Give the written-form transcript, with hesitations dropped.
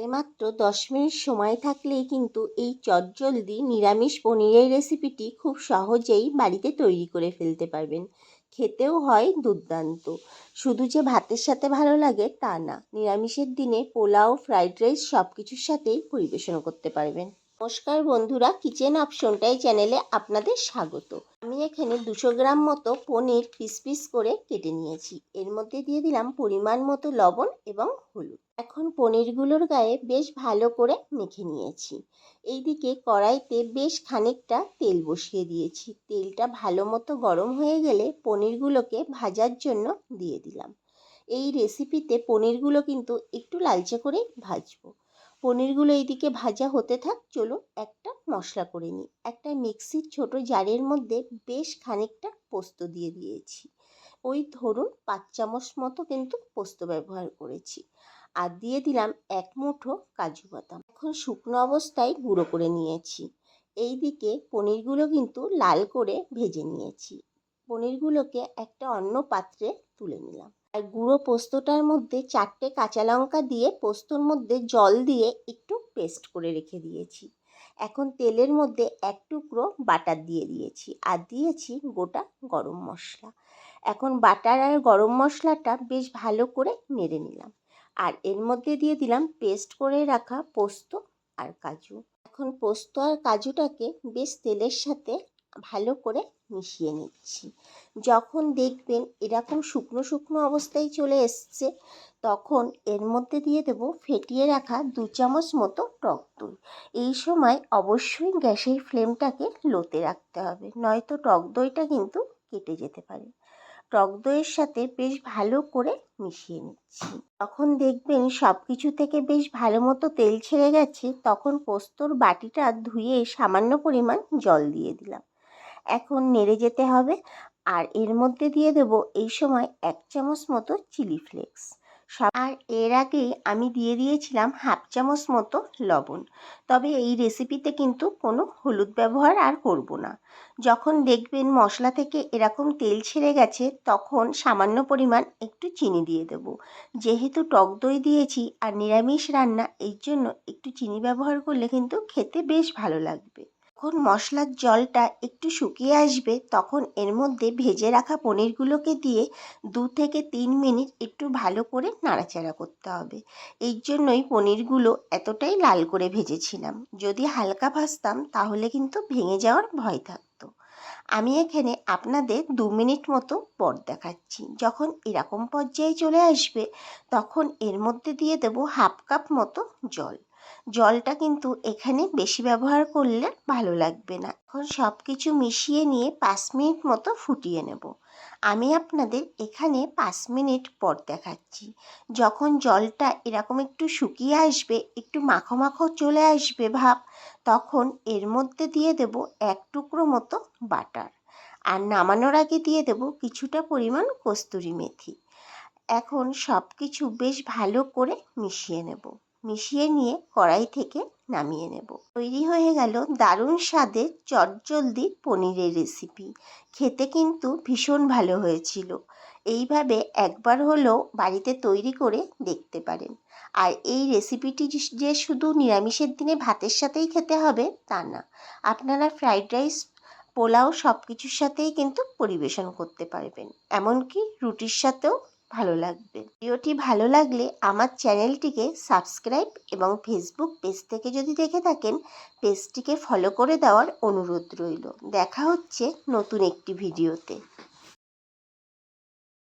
হাতে মাত্র 10 মিনিট সময় থাকলেই কিন্তু এই চটজলদি নিরামিষ পনিরের রেসিপিটি খুব সহজেই বাড়িতে তৈরি করে ফেলতে পারবেন। খেতেও হয় দুর্দান্ত। শুধু যে ভাতের সাথে ভালো লাগে তা না, নিরামিষের দিনে পোলাও, ফ্রাইড রাইস সব কিছুর সাথেই পরিবেশন করতে পারবেন। নমস্কার বন্ধুরা, কিচেন অপশনটাই চ্যানেলে আপনাদের স্বাগত। আমি এখানে 200 গ্রাম মতো পনির পিস পিস করে কেটে নিয়েছি। এর মধ্যে দিয়ে দিলাম পরিমাণ মতো লবণ এবং হলুদ। এখন পনিরগুলোর গায়ে বেশ ভালো করে মেখে নিয়েছি। এইদিকে কড়াইতে বেশ খানিকটা তেল বসিয়ে দিয়েছি। তেলটা ভালো মতো গরম হয়ে গেলে পনিরগুলোকে ভাজার জন্য দিয়ে দিলাম। এই রেসিপিতে পনিরগুলো কিন্তু একটু লালচে করেই ভাজবো। পনিরগুলো এইদিকে ভাজা হতে থাক, চলো একটা মশলা করে নিই। একটা মিক্সির ছোট জারের মধ্যে বেশ খানিকটা পোস্ত দিয়ে দিয়েছি। ওই ধরুন 5 চামচ মতো কিন্তু পোস্ত ব্যবহার করেছি। আর দিয়ে দিলাম 1 মুঠো কাজু বাদাম। এখন শুকনো অবস্থায় গুঁড়ো করে নিয়েছি। এই দিকে পনিরগুলো কিন্তু লাল করে ভেজে নিয়েছি। পনিরগুলোকে একটা অন্য পাত্রে তুলে নিলাম। আর গুঁড়ো পোস্তটার মধ্যে 4টে কাঁচা লঙ্কা দিয়ে পোস্তর মধ্যে জল দিয়ে একটু পেস্ট করে রেখে দিয়েছি। এখন তেলের মধ্যে 1 টুকরো বাটার দিয়ে দিয়েছি আর দিয়েছি গোটা গরম মশলা। এখন বাটার আর গরম মশলাটা বেশ ভালো করে নেড়ে নিলাম। আর এর মধ্যে দিয়ে দিলাম পেস্ট করে রাখা পোস্ত আর কাজু। এখন পোস্ত আর কাজুটাকে বেশ তেলের সাথে ভালো করে মিশিয়ে নিচ্ছি। যখন দেখবেন এরকম শুকনো শুকনো অবস্থায় চলে এসছে, তখন এর মধ্যে দিয়ে দেবো ফেটিয়ে রাখা 2 চামচ মতো টক দই। এই সময় অবশ্যই গ্যাসের ফ্লেমটাকে লোতে রাখতে হবে, নয়তো টক দইটা কিন্তু কেটে যেতে পারে। টক দইয়ের সাথে বেশ ভালো করে মিশিয়ে নিচ্ছি। তখন দেখবেন সব কিছু থেকে বেশ ভালো মতো তেল ছেড়ে গেছে, তখন পোস্তর বাটিটা ধুয়ে সামান্য পরিমাণ জল দিয়ে দিলাম। এখন নেড়ে যেতে হবে। আর এর মধ্যে দিয়ে দেবো এই সময় 1 চামচ মতো চিলি ফ্লেক্স। আর এর আগেই আমি দিয়ে দিয়েছিলাম 1/2 চামচ মতো লবণ। তবে এই রেসিপিতে কিন্তু কোনো হলুদ ব্যবহার আর করব না। যখন দেখবেন মশলা থেকে এরকম তেল ছেড়ে গেছে, তখন সামান্য পরিমাণ একটু চিনি দিয়ে দেব। যেহেতু টক দই দিয়েছি আর নিরামিষ রান্না, এই জন্য একটু চিনি ব্যবহার করলে কিন্তু খেতে বেশ ভালো লাগবে। যখন মশলার জলটা একটু শুকিয়ে আসবে, তখন এর মধ্যে ভেজে রাখা পনিরগুলোকে দিয়ে 2 থেকে 3 মিনিট একটু ভালো করে নাড়াচাড়া করতে হবে। এই জন্যই পনিরগুলো এতটাই লাল করে ভেজেছিলাম। যদি হালকা ভাজতাম তাহলে কিন্তু ভেঙে যাওয়ার ভয় থাকতো। আমি এখানে আপনাদের 2 মিনিট মতো পর দেখাচ্ছি। যখন এরকম পর্যায়ে চলে আসবে, তখন এর মধ্যে দিয়ে দেবো 1/2 কাপ মতো জল। জলটা কিন্তু এখানে বেশি ব্যবহার করলে ভালো লাগবে না। এখন সব কিছু মিশিয়ে নিয়ে 5 মিনিট মতো ফুটিয়ে নেব। আমি আপনাদের এখানে 5 মিনিট পর দেখাচ্ছি। যখন জলটা এরকম একটু শুকিয়ে আসবে, একটু মাখো মাখো চলে আসবে ভাব, তখন এর মধ্যে দিয়ে দেব 1 টুকরো মতো বাটার। আর নামানোর আগে দিয়ে দেব কিছুটা পরিমাণ কস্তুরি মেথি। এখন সব কিছু বেশ ভালো করে মিশিয়ে নেব। মিশিয়ে নিয়ে কড়াই থেকে নামিয়ে নেব। তৈরি হয়ে গেল দারুণ স্বাদের চটজলদি পনিরের রেসিপি। খেতে কিন্তু ভীষণ ভালো হয়েছিল। এইভাবে একবার হলেও বাড়িতে তৈরি করে দেখতে পারেন। আর এই রেসিপিটি যে শুধু নিরামিষের দিনে ভাতের সাথেই খেতে হবে তা না, আপনারা ফ্রাইড রাইস, পোলাও সব কিছুর সাথেই কিন্তু পরিবেশন করতে পারবেন। এমনকি রুটির সাথেও ভালো লাগবে। ভিডিওটি ভালো লাগলে আমার চ্যানেলটিকে সাবস্ক্রাইব এবং ফেসবুক পেজ থেকে যদি দেখে থাকেন, পেজটিকে ফলো করে দেওয়ার অনুরোধ রইল। দেখা হচ্ছে নতুন একটি ভিডিওতে।